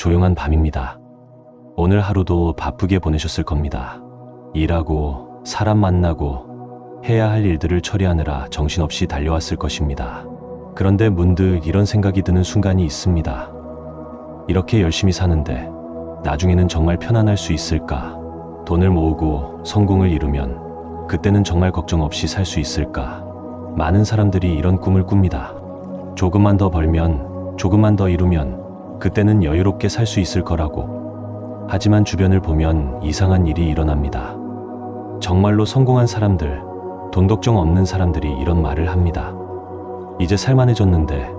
조용한 밤입니다. 오늘 하루도 바쁘게 보내셨을 겁니다. 일하고 사람 만나고 해야 할 일들을 처리하느라 정신없이 달려왔을 것입니다. 그런데 문득 이런 생각이 드는 순간이 있습니다. 이렇게 열심히 사는데 나중에는 정말 편안할 수 있을까? 돈을 모으고 성공을 이루면 그때는 정말 걱정 없이 살 수 있을까? 많은 사람들이 이런 꿈을 꿉니다. 조금만 더 벌면, 조금만 더 이루면 그때는 여유롭게 살 수 있을 거라고. 하지만 주변을 보면 이상한 일이 일어납니다. 정말로 성공한 사람들, 돈 걱정 없는 사람들이 이런 말을 합니다. 이제 살만해졌는데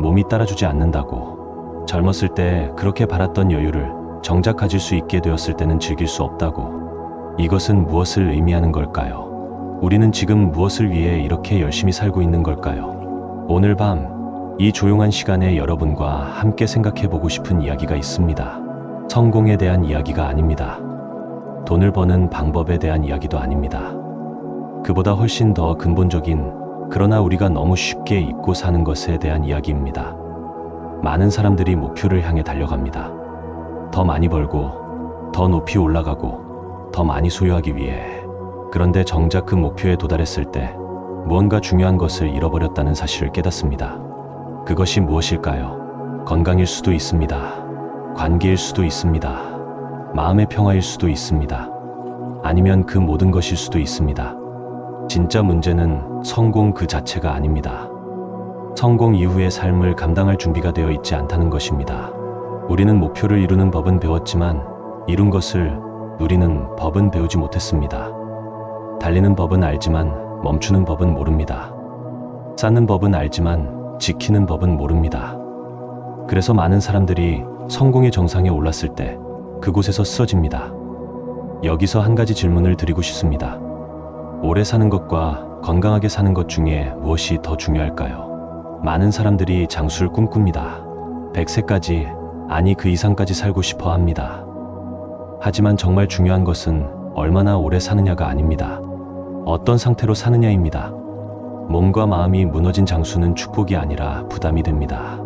몸이 따라주지 않는다고. 젊었을 때 그렇게 바랐던 여유를 정작 가질 수 있게 되었을 때는 즐길 수 없다고. 이것은 무엇을 의미하는 걸까요? 우리는 지금 무엇을 위해 이렇게 열심히 살고 있는 걸까요? 오늘 밤 이 조용한 시간에 여러분과 함께 생각해보고 싶은 이야기가 있습니다. 성공에 대한 이야기가 아닙니다. 돈을 버는 방법에 대한 이야기도 아닙니다. 그보다 훨씬 더 근본적인, 그러나 우리가 너무 쉽게 잊고 사는 것에 대한 이야기입니다. 많은 사람들이 목표를 향해 달려갑니다. 더 많이 벌고, 더 높이 올라가고, 더 많이 소유하기 위해. 그런데 정작 그 목표에 도달했을 때 무언가 중요한 것을 잃어버렸다는 사실을 깨닫습니다. 그것이 무엇일까요? 건강일 수도 있습니다. 관계일 수도 있습니다. 마음의 평화일 수도 있습니다. 아니면 그 모든 것일 수도 있습니다. 진짜 문제는 성공 그 자체가 아닙니다. 성공 이후의 삶을 감당할 준비가 되어 있지 않다는 것입니다. 우리는 목표를 이루는 법은 배웠지만 이룬 것을 누리는 법은 배우지 못했습니다. 달리는 법은 알지만 멈추는 법은 모릅니다. 쌓는 법은 알지만 지키는 법은 모릅니다. 그래서 많은 사람들이 성공의 정상에 올랐을 때 그곳에서 쓰러집니다. 여기서 한 가지 질문을 드리고 싶습니다. 오래 사는 것과 건강하게 사는 것 중에 무엇이 더 중요할까요? 많은 사람들이 장수를 꿈꿉니다. 100세까지, 아니 그 이상까지 살고 싶어 합니다. 하지만 정말 중요한 것은 얼마나 오래 사느냐가 아닙니다. 어떤 상태로 사느냐입니다. 몸과 마음이 무너진 장수는 축복이 아니라 부담이 됩니다.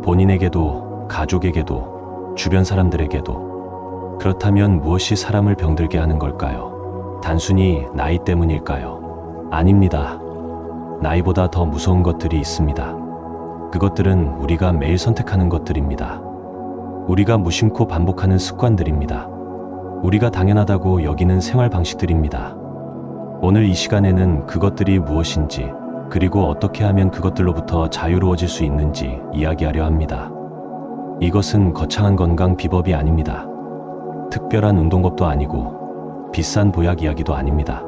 본인에게도, 가족에게도, 주변 사람들에게도. 그렇다면 무엇이 사람을 병들게 하는 걸까요? 단순히 나이 때문일까요? 아닙니다. 나이보다 더 무서운 것들이 있습니다. 그것들은 우리가 매일 선택하는 것들입니다. 우리가 무심코 반복하는 습관들입니다. 우리가 당연하다고 여기는 생활 방식들입니다. 오늘 이 시간에는 그것들이 무엇인지, 그리고 어떻게 하면 그것들로부터 자유로워질 수 있는지 이야기하려 합니다. 이것은 거창한 건강 비법이 아닙니다. 특별한 운동법도 아니고 비싼 보약 이야기도 아닙니다.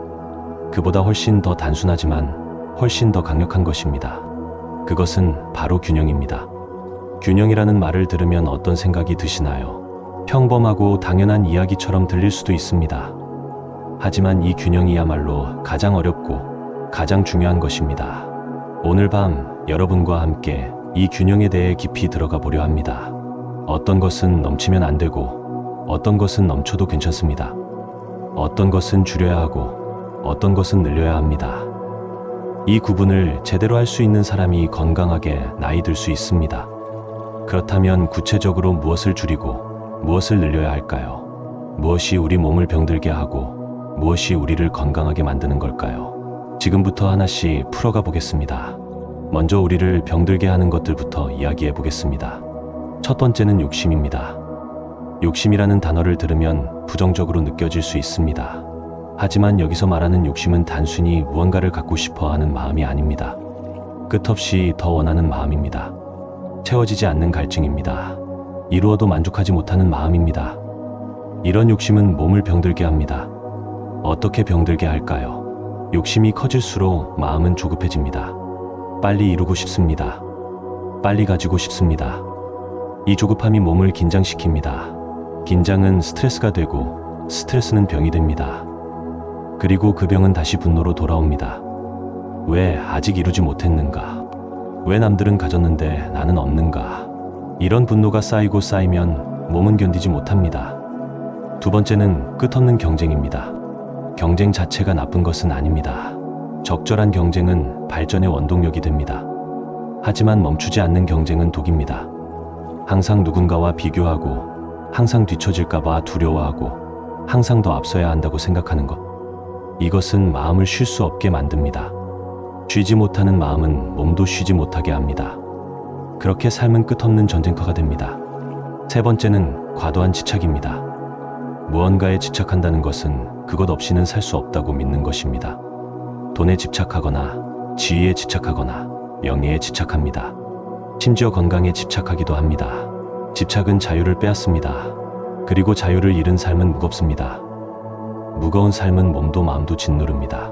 그보다 훨씬 더 단순하지만 훨씬 더 강력한 것입니다. 그것은 바로 균형입니다. 균형이라는 말을 들으면 어떤 생각이 드시나요? 평범하고 당연한 이야기처럼 들릴 수도 있습니다. 하지만 이 균형이야말로 가장 어렵고 가장 중요한 것입니다. 오늘 밤 여러분과 함께 이 균형에 대해 깊이 들어가 보려 합니다. 어떤 것은 넘치면 안 되고 어떤 것은 넘쳐도 괜찮습니다. 어떤 것은 줄여야 하고 어떤 것은 늘려야 합니다. 이 구분을 제대로 할 수 있는 사람이 건강하게 나이 들 수 있습니다. 그렇다면 구체적으로 무엇을 줄이고 무엇을 늘려야 할까요? 무엇이 우리 몸을 병들게 하고 무엇이 우리를 건강하게 만드는 걸까요? 지금부터 하나씩 풀어가 보겠습니다. 먼저 우리를 병들게 하는 것들부터 이야기해 보겠습니다. 첫 번째는 욕심입니다. 욕심이라는 단어를 들으면 부정적으로 느껴질 수 있습니다. 하지만 여기서 말하는 욕심은 단순히 무언가를 갖고 싶어 하는 마음이 아닙니다. 끝없이 더 원하는 마음입니다. 채워지지 않는 갈증입니다. 이루어도 만족하지 못하는 마음입니다. 이런 욕심은 몸을 병들게 합니다. 어떻게 병들게 할까요? 욕심이 커질수록 마음은 조급해집니다. 빨리 이루고 싶습니다. 빨리 가지고 싶습니다. 이 조급함이 몸을 긴장시킵니다. 긴장은 스트레스가 되고 스트레스는 병이 됩니다. 그리고 그 병은 다시 분노로 돌아옵니다. 왜 아직 이루지 못했는가? 왜 남들은 가졌는데 나는 없는가? 이런 분노가 쌓이고 쌓이면 몸은 견디지 못합니다. 두 번째는 끝없는 경쟁입니다. 경쟁 자체가 나쁜 것은 아닙니다. 적절한 경쟁은 발전의 원동력이 됩니다. 하지만 멈추지 않는 경쟁은 독입니다. 항상 누군가와 비교하고 항상 뒤처질까봐 두려워하고 항상 더 앞서야 한다고 생각하는 것. 이것은 마음을 쉴 수 없게 만듭니다. 쉬지 못하는 마음은 몸도 쉬지 못하게 합니다. 그렇게 삶은 끝없는 전쟁터가 됩니다. 세 번째는 과도한 집착입니다. 무언가에 집착한다는 것은 그것 없이는 살 수 없다고 믿는 것입니다. 돈에 집착하거나 지위에 집착하거나 명예에 집착합니다. 심지어 건강에 집착하기도 합니다. 집착은 자유를 빼앗습니다. 그리고 자유를 잃은 삶은 무겁습니다. 무거운 삶은 몸도 마음도 짓누릅니다.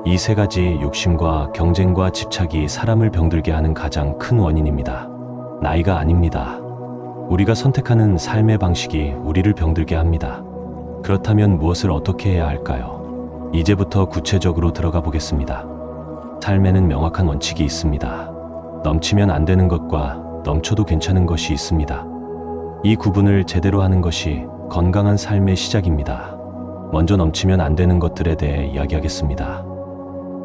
이 세 가지 욕심과 경쟁과 집착이 사람을 병들게 하는 가장 큰 원인입니다. 나이가 아닙니다. 우리가 선택하는 삶의 방식이 우리를 병들게 합니다. 그렇다면 무엇을 어떻게 해야 할까요? 이제부터 구체적으로 들어가 보겠습니다. 삶에는 명확한 원칙이 있습니다. 넘치면 안 되는 것과 넘쳐도 괜찮은 것이 있습니다. 이 구분을 제대로 하는 것이 건강한 삶의 시작입니다. 먼저 넘치면 안 되는 것들에 대해 이야기하겠습니다.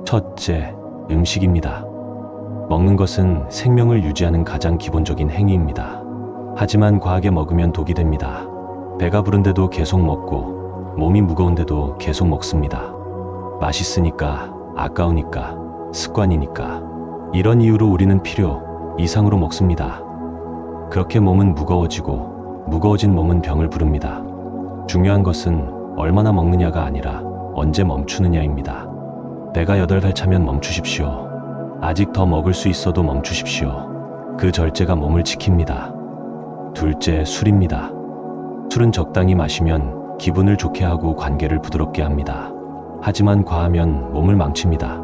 첫째, 음식입니다. 먹는 것은 생명을 유지하는 가장 기본적인 행위입니다. 하지만 과하게 먹으면 독이 됩니다. 배가 부른데도 계속 먹고 몸이 무거운데도 계속 먹습니다. 맛있으니까, 아까우니까, 습관이니까. 이런 이유로 우리는 필요 이상으로 먹습니다. 그렇게 몸은 무거워지고 무거워진 몸은 병을 부릅니다. 중요한 것은 얼마나 먹느냐가 아니라 언제 멈추느냐입니다. 배가 8살 차면 멈추십시오. 아직 더 먹을 수 있어도 멈추십시오. 그 절제가 몸을 지킵니다. 둘째, 술입니다. 술은 적당히 마시면 기분을 좋게 하고 관계를 부드럽게 합니다. 하지만 과하면 몸을 망칩니다.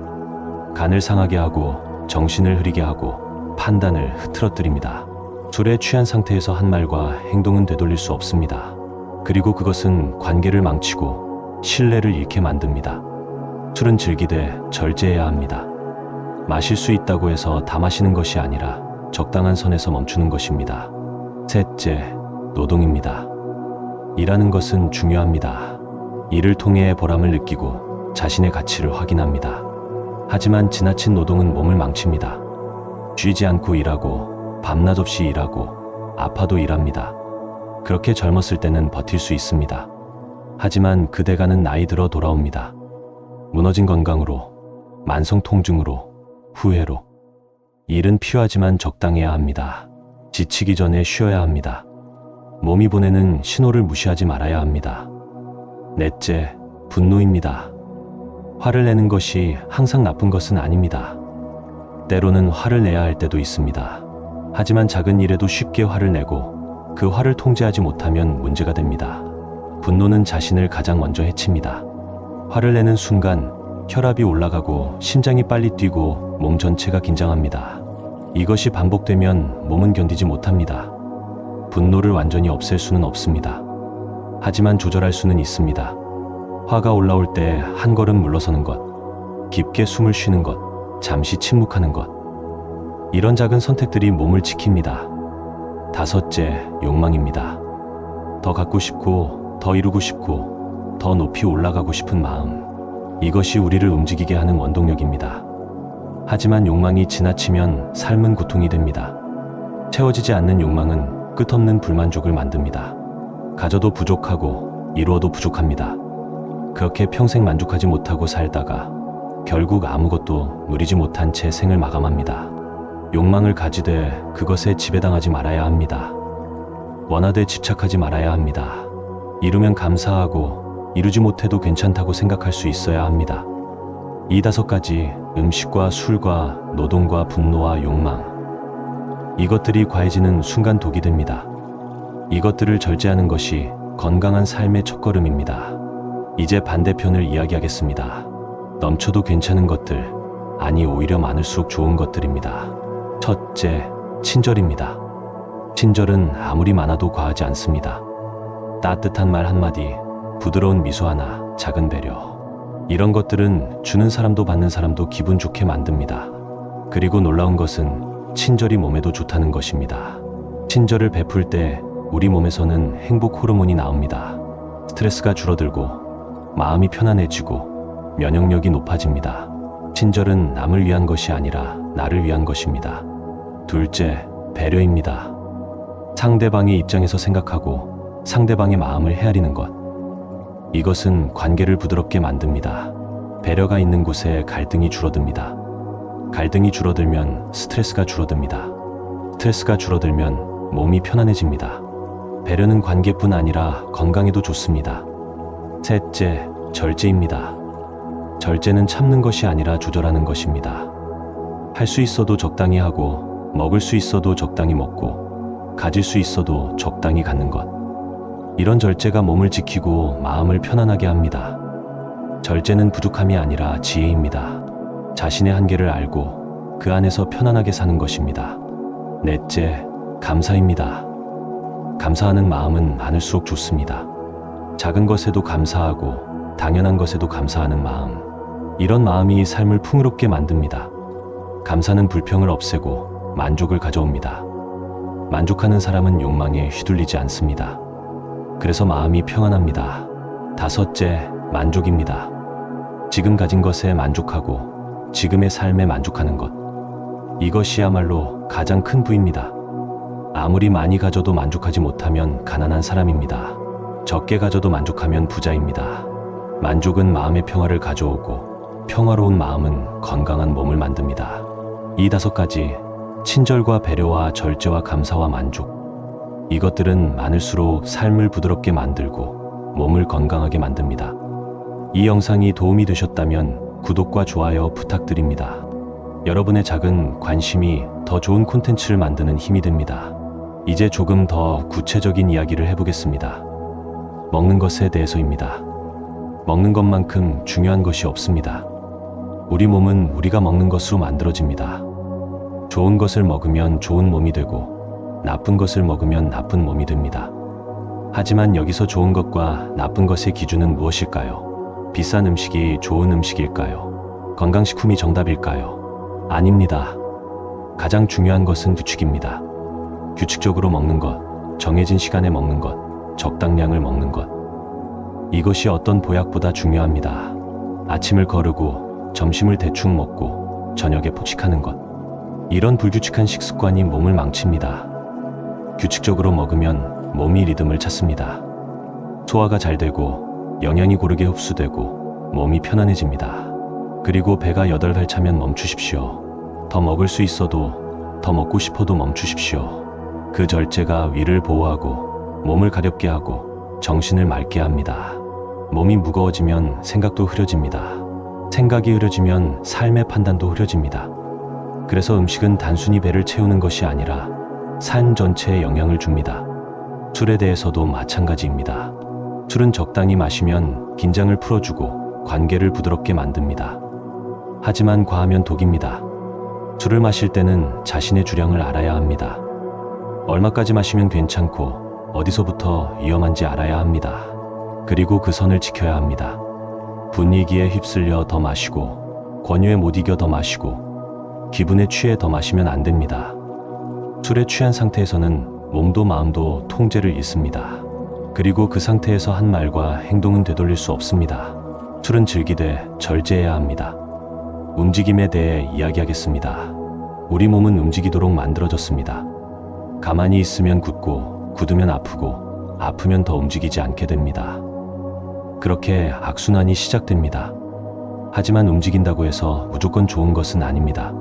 간을 상하게 하고 정신을 흐리게 하고 판단을 흐트러뜨립니다. 술에 취한 상태에서 한 말과 행동은 되돌릴 수 없습니다. 그리고 그것은 관계를 망치고 신뢰를 잃게 만듭니다. 술은 즐기되 절제해야 합니다. 마실 수 있다고 해서 다 마시는 것이 아니라 적당한 선에서 멈추는 것입니다. 셋째, 노동입니다. 일하는 것은 중요합니다. 일을 통해 보람을 느끼고 자신의 가치를 확인합니다. 하지만 지나친 노동은 몸을 망칩니다. 쉬지 않고 일하고 밤낮 없이 일하고 아파도 일합니다. 그렇게 젊었을 때는 버틸 수 있습니다. 하지만 그대가는 나이 들어 돌아옵니다. 무너진 건강으로, 만성 통증으로, 후회로. 일은 필요하지만 적당해야 합니다. 지치기 전에 쉬어야 합니다. 몸이 보내는 신호를 무시하지 말아야 합니다. 넷째, 분노입니다. 화를 내는 것이 항상 나쁜 것은 아닙니다. 때로는 화를 내야 할 때도 있습니다. 하지만 작은 일에도 쉽게 화를 내고 그 화를 통제하지 못하면 문제가 됩니다. 분노는 자신을 가장 먼저 해칩니다. 화를 내는 순간 혈압이 올라가고 심장이 빨리 뛰고 몸 전체가 긴장합니다. 이것이 반복되면 몸은 견디지 못합니다. 분노를 완전히 없앨 수는 없습니다. 하지만 조절할 수는 있습니다. 화가 올라올 때 한 걸음 물러서는 것, 깊게 숨을 쉬는 것, 잠시 침묵하는 것. 이런 작은 선택들이 몸을 지킵니다. 다섯째, 욕망입니다. 더 갖고 싶고, 더 이루고 싶고, 더 높이 올라가고 싶은 마음. 이것이 우리를 움직이게 하는 원동력입니다. 하지만 욕망이 지나치면 삶은 고통이 됩니다. 채워지지 않는 욕망은 끝없는 불만족을 만듭니다. 가져도 부족하고 이루어도 부족합니다. 그렇게 평생 만족하지 못하고 살다가 결국 아무것도 누리지 못한 채 생을 마감합니다. 욕망을 가지되 그것에 지배당하지 말아야 합니다. 원하되 집착하지 말아야 합니다. 이루면 감사하고 이루지 못해도 괜찮다고 생각할 수 있어야 합니다. 이 5가지, 음식과 술과 노동과 분노와 욕망, 이것들이 과해지는 순간 독이 됩니다. 이것들을 절제하는 것이 건강한 삶의 첫걸음입니다. 이제 반대편을 이야기하겠습니다. 넘쳐도 괜찮은 것들, 아니 오히려 많을수록 좋은 것들입니다. 첫째, 친절입니다. 친절은 아무리 많아도 과하지 않습니다. 따뜻한 말 한마디, 부드러운 미소 하나, 작은 배려. 이런 것들은 주는 사람도 받는 사람도 기분 좋게 만듭니다. 그리고 놀라운 것은 친절이 몸에도 좋다는 것입니다. 친절을 베풀 때 우리 몸에서는 행복 호르몬이 나옵니다. 스트레스가 줄어들고 마음이 편안해지고 면역력이 높아집니다. 친절은 남을 위한 것이 아니라 나를 위한 것입니다. 둘째, 배려입니다. 상대방의 입장에서 생각하고 상대방의 마음을 헤아리는 것. 이것은 관계를 부드럽게 만듭니다. 배려가 있는 곳에 갈등이 줄어듭니다. 갈등이 줄어들면 스트레스가 줄어듭니다. 스트레스가 줄어들면 몸이 편안해집니다. 배려는 관계뿐 아니라 건강에도 좋습니다. 셋째, 절제입니다. 절제는 참는 것이 아니라 조절하는 것입니다. 할 수 있어도 적당히 하고, 먹을 수 있어도 적당히 먹고, 가질 수 있어도 적당히 갖는 것. 이런 절제가 몸을 지키고 마음을 편안하게 합니다. 절제는 부족함이 아니라 지혜입니다. 자신의 한계를 알고 그 안에서 편안하게 사는 것입니다. 넷째, 감사입니다. 감사하는 마음은 많을수록 좋습니다. 작은 것에도 감사하고 당연한 것에도 감사하는 마음. 이런 마음이 삶을 풍요롭게 만듭니다. 감사는 불평을 없애고 만족을 가져옵니다. 만족하는 사람은 욕망에 휘둘리지 않습니다. 그래서 마음이 평안합니다. 다섯째, 만족입니다. 지금 가진 것에 만족하고 지금의 삶에 만족하는 것. 이것이야말로 가장 큰 부입니다. 아무리 많이 가져도 만족하지 못하면 가난한 사람입니다. 적게 가져도 만족하면 부자입니다. 만족은 마음의 평화를 가져오고 평화로운 마음은 건강한 몸을 만듭니다. 이 5가지, 친절과 배려와 절제와 감사와 만족. 이것들은 많을수록 삶을 부드럽게 만들고 몸을 건강하게 만듭니다. 이 영상이 도움이 되셨다면 구독과 좋아요 부탁드립니다. 여러분의 작은 관심이 더 좋은 콘텐츠를 만드는 힘이 됩니다. 이제 조금 더 구체적인 이야기를 해보겠습니다. 먹는 것에 대해서입니다. 먹는 것만큼 중요한 것이 없습니다. 우리 몸은 우리가 먹는 것으로 만들어집니다. 좋은 것을 먹으면 좋은 몸이 되고 나쁜 것을 먹으면 나쁜 몸이 됩니다. 하지만 여기서 좋은 것과 나쁜 것의 기준은 무엇일까요? 비싼 음식이 좋은 음식일까요? 건강식품이 정답일까요? 아닙니다. 가장 중요한 것은 규칙입니다. 규칙적으로 먹는 것, 정해진 시간에 먹는 것, 적당량을 먹는 것. 이것이 어떤 보약보다 중요합니다. 아침을 거르고 점심을 대충 먹고 저녁에 폭식하는 것. 이런 불규칙한 식습관이 몸을 망칩니다. 규칙적으로 먹으면 몸이 리듬을 찾습니다. 소화가 잘 되고 영양이 고르게 흡수되고 몸이 편안해집니다. 그리고 배가 8발 차면 멈추십시오. 더 먹을 수 있어도 더 먹고 싶어도 멈추십시오. 그 절제가 위를 보호하고 몸을 가볍게 하고 정신을 맑게 합니다. 몸이 무거워지면 생각도 흐려집니다. 생각이 흐려지면 삶의 판단도 흐려집니다. 그래서 음식은 단순히 배를 채우는 것이 아니라 삶 전체에 영향을 줍니다. 술에 대해서도 마찬가지입니다. 술은 적당히 마시면 긴장을 풀어주고 관계를 부드럽게 만듭니다. 하지만 과하면 독입니다. 술을 마실 때는 자신의 주량을 알아야 합니다. 얼마까지 마시면 괜찮고 어디서부터 위험한지 알아야 합니다. 그리고 그 선을 지켜야 합니다. 분위기에 휩쓸려 더 마시고 권유에 못 이겨 더 마시고 기분에 취해 더 마시면 안 됩니다. 술에 취한 상태에서는 몸도 마음도 통제를 잃습니다. 그리고 그 상태에서 한 말과 행동은 되돌릴 수 없습니다. 술은 즐기되 절제해야 합니다. 움직임에 대해 이야기하겠습니다. 우리 몸은 움직이도록 만들어졌습니다. 가만히 있으면 굳고 굳으면 아프고 아프면 더 움직이지 않게 됩니다. 그렇게 악순환이 시작됩니다. 하지만 움직인다고 해서 무조건 좋은 것은 아닙니다.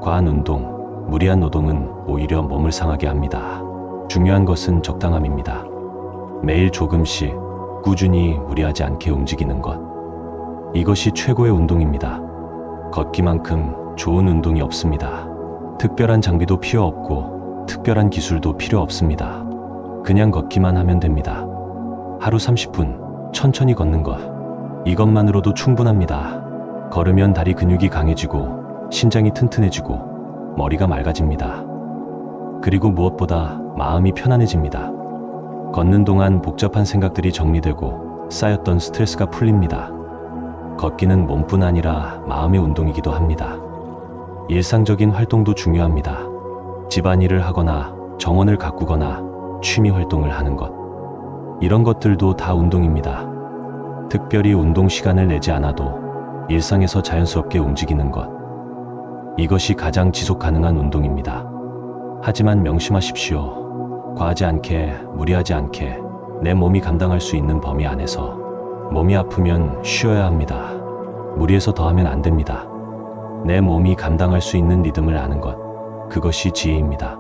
과한 운동, 무리한 노동은 오히려 몸을 상하게 합니다. 중요한 것은 적당함입니다. 매일 조금씩 꾸준히 무리하지 않게 움직이는 것. 이것이 최고의 운동입니다. 걷기만큼 좋은 운동이 없습니다. 특별한 장비도 필요 없고 특별한 기술도 필요 없습니다. 그냥 걷기만 하면 됩니다. 하루 30분 천천히 걷는 것. 이것만으로도 충분합니다. 걸으면 다리 근육이 강해지고 심장이 튼튼해지고 머리가 맑아집니다. 그리고 무엇보다 마음이 편안해집니다. 걷는 동안 복잡한 생각들이 정리되고 쌓였던 스트레스가 풀립니다. 걷기는 몸뿐 아니라 마음의 운동이기도 합니다. 일상적인 활동도 중요합니다. 집안일을 하거나 정원을 가꾸거나 취미 활동을 하는 것. 이런 것들도 다 운동입니다. 특별히 운동 시간을 내지 않아도 일상에서 자연스럽게 움직이는 것. 이것이 가장 지속 가능한 운동입니다. 하지만 명심하십시오. 과하지 않게, 무리하지 않게, 내 몸이 감당할 수 있는 범위 안에서. 몸이 아프면 쉬어야 합니다. 무리해서 더하면 안 됩니다. 내 몸이 감당할 수 있는 리듬을 아는 것, 그것이 지혜입니다.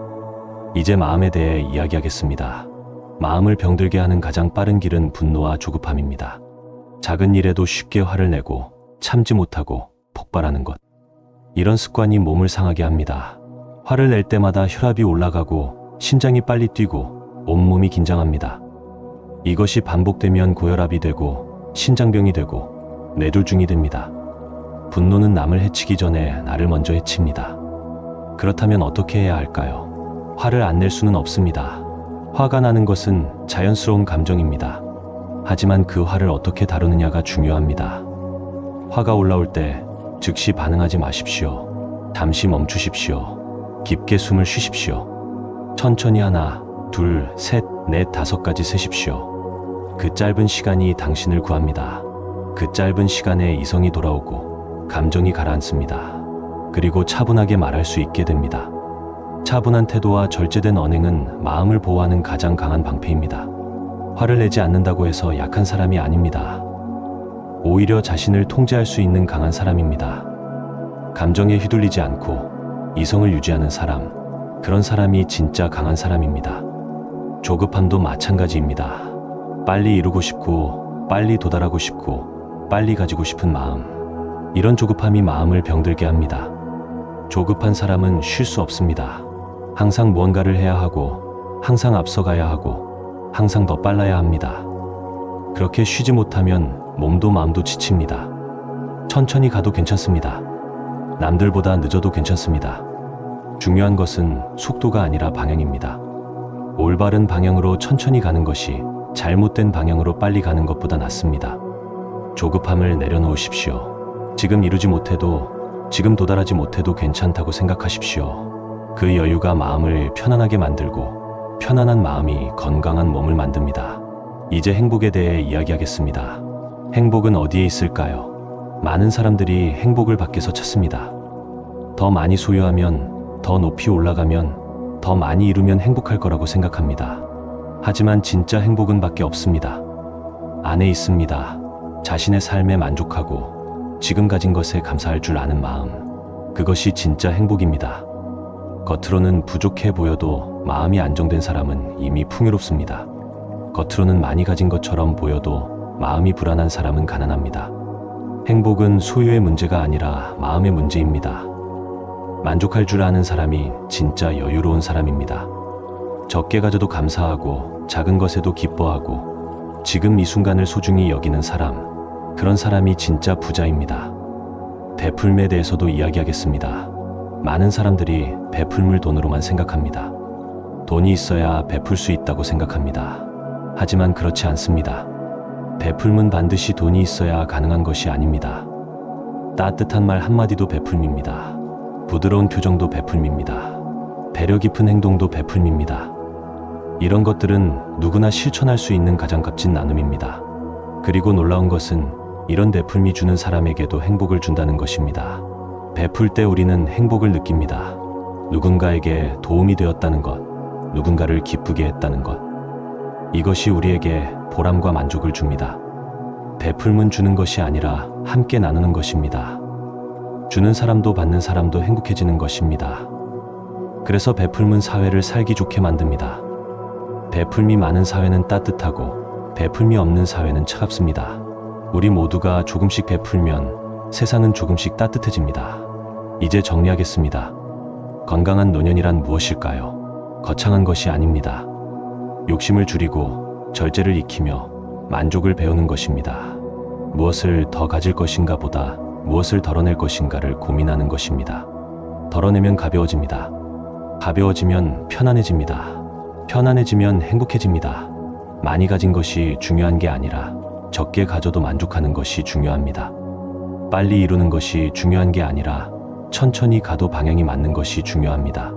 이제 마음에 대해 이야기하겠습니다. 마음을 병들게 하는 가장 빠른 길은 분노와 조급함입니다. 작은 일에도 쉽게 화를 내고 참지 못하고 폭발하는 것. 이런 습관이 몸을 상하게 합니다. 화를 낼 때마다 혈압이 올라가고 심장이 빨리 뛰고 온몸이 긴장합니다. 이것이 반복되면 고혈압이 되고 신장병이 되고 뇌졸중이 됩니다. 분노는 남을 해치기 전에 나를 먼저 해칩니다. 그렇다면 어떻게 해야 할까요? 화를 안 낼 수는 없습니다. 화가 나는 것은 자연스러운 감정입니다. 하지만 그 화를 어떻게 다루느냐가 중요합니다. 화가 올라올 때 즉시 반응하지 마십시오. 잠시 멈추십시오. 깊게 숨을 쉬십시오. 천천히 하나, 둘, 셋, 넷, 5까지 세십시오. 그 짧은 시간이 당신을 구합니다. 그 짧은 시간에 이성이 돌아오고 감정이 가라앉습니다. 그리고 차분하게 말할 수 있게 됩니다. 차분한 태도와 절제된 언행은 마음을 보호하는 가장 강한 방패입니다. 화를 내지 않는다고 해서 약한 사람이 아닙니다. 오히려 자신을 통제할 수 있는 강한 사람입니다. 감정에 휘둘리지 않고 이성을 유지하는 사람, 그런 사람이 진짜 강한 사람입니다. 조급함도 마찬가지입니다. 빨리 이루고 싶고, 빨리 도달하고 싶고, 빨리 가지고 싶은 마음. 이런 조급함이 마음을 병들게 합니다. 조급한 사람은 쉴 수 없습니다. 항상 무언가를 해야 하고, 항상 앞서가야 하고, 항상 더 빨라야 합니다. 그렇게 쉬지 못하면 몸도 마음도 지칩니다. 천천히 가도 괜찮습니다. 남들보다 늦어도 괜찮습니다. 중요한 것은 속도가 아니라 방향입니다. 올바른 방향으로 천천히 가는 것이 잘못된 방향으로 빨리 가는 것보다 낫습니다. 조급함을 내려놓으십시오. 지금 이루지 못해도, 지금 도달하지 못해도 괜찮다고 생각하십시오. 그 여유가 마음을 편안하게 만들고 편안한 마음이 건강한 몸을 만듭니다. 이제 행복에 대해 이야기하겠습니다. 행복은 어디에 있을까요? 많은 사람들이 행복을 밖에서 찾습니다. 더 많이 소유하면, 더 높이 올라가면, 더 많이 이루면 행복할 거라고 생각합니다. 하지만 진짜 행복은 밖에 없습니다. 안에 있습니다. 자신의 삶에 만족하고 지금 가진 것에 감사할 줄 아는 마음. 그것이 진짜 행복입니다. 겉으로는 부족해 보여도 마음이 안정된 사람은 이미 풍요롭습니다. 겉으로는 많이 가진 것처럼 보여도 마음이 불안한 사람은 가난합니다. 행복은 소유의 문제가 아니라 마음의 문제입니다. 만족할 줄 아는 사람이 진짜 여유로운 사람입니다. 적게 가져도 감사하고 작은 것에도 기뻐하고 지금 이 순간을 소중히 여기는 사람, 그런 사람이 진짜 부자입니다. 베풀매에 대해서도 이야기하겠습니다. 많은 사람들이 베풀물 돈으로만 생각합니다. 돈이 있어야 베풀 수 있다고 생각합니다. 하지만 그렇지 않습니다. 베풀문 반드시 돈이 있어야 가능한 것이 아닙니다. 따뜻한 말 한마디도 베풀미입니다. 부드러운 표정도 베풀미입니다. 배려 깊은 행동도 베풀미입니다. 이런 것들은 누구나 실천할 수 있는 가장 값진 나눔입니다. 그리고 놀라운 것은 이런 베풀미 주는 사람에게도 행복을 준다는 것입니다. 베풀 때 우리는 행복을 느낍니다. 누군가에게 도움이 되었다는 것, 누군가를 기쁘게 했다는 것. 이것이 우리에게 보람과 만족을 줍니다. 베풀문 주는 것이 아니라 함께 나누는 것입니다. 주는 사람도 받는 사람도 행복해지는 것입니다. 그래서 베풀문 사회를 살기 좋게 만듭니다. 베풀미 많은 사회는 따뜻하고 베풀미 없는 사회는 차갑습니다. 우리 모두가 조금씩 베풀면 세상은 조금씩 따뜻해집니다. 이제 정리하겠습니다. 건강한 노년이란 무엇일까요? 거창한 것이 아닙니다. 욕심을 줄이고 절제를 익히며 만족을 배우는 것입니다. 무엇을 더 가질 것인가 보다 무엇을 덜어낼 것인가를 고민하는 것입니다. 덜어내면 가벼워집니다. 가벼워지면 편안해집니다. 편안해지면 행복해집니다. 많이 가진 것이 중요한 게 아니라 적게 가져도 만족하는 것이 중요합니다. 빨리 이루는 것이 중요한 게 아니라 천천히 가도 방향이 맞는 것이 중요합니다.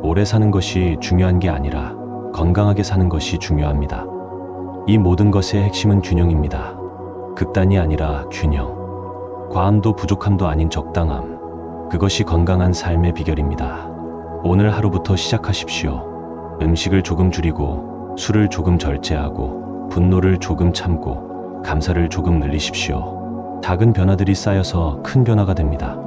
오래 사는 것이 중요한 게 아니라 건강하게 사는 것이 중요합니다. 이 모든 것의 핵심은 균형입니다. 극단이 아니라 균형. 과함도 부족함도 아닌 적당함. 그것이 건강한 삶의 비결입니다. 오늘 하루부터 시작하십시오. 음식을 조금 줄이고 술을 조금 절제하고 분노를 조금 참고 감사를 조금 늘리십시오. 작은 변화들이 쌓여서 큰 변화가 됩니다.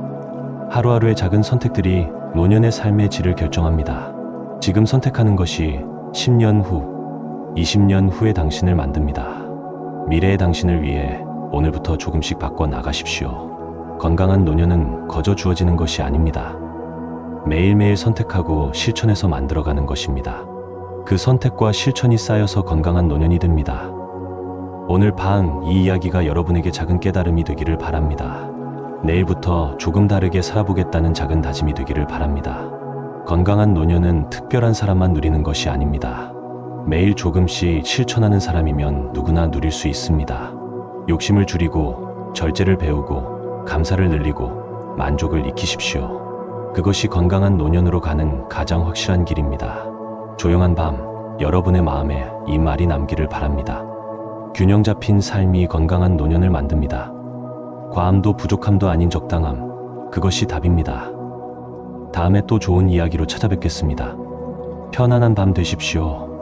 하루하루의 작은 선택들이 노년의 삶의 질을 결정합니다. 지금 선택하는 것이 10년 후, 20년 후의 당신을 만듭니다. 미래의 당신을 위해 오늘부터 조금씩 바꿔 나가십시오. 건강한 노년은 거저 주어지는 것이 아닙니다. 매일매일 선택하고 실천해서 만들어가는 것입니다. 그 선택과 실천이 쌓여서 건강한 노년이 됩니다. 오늘 밤 이 이야기가 여러분에게 작은 깨달음이 되기를 바랍니다. 내일부터 조금 다르게 살아보겠다는 작은 다짐이 되기를 바랍니다. 건강한 노년은 특별한 사람만 누리는 것이 아닙니다. 매일 조금씩 실천하는 사람이면 누구나 누릴 수 있습니다. 욕심을 줄이고 절제를 배우고 감사를 늘리고 만족을 익히십시오. 그것이 건강한 노년으로 가는 가장 확실한 길입니다. 조용한 밤, 여러분의 마음에 이 말이 남기를 바랍니다. 균형 잡힌 삶이 건강한 노년을 만듭니다. 과함도 부족함도 아닌 적당함, 그것이 답입니다. 다음에 또 좋은 이야기로 찾아뵙겠습니다. 편안한 밤 되십시오.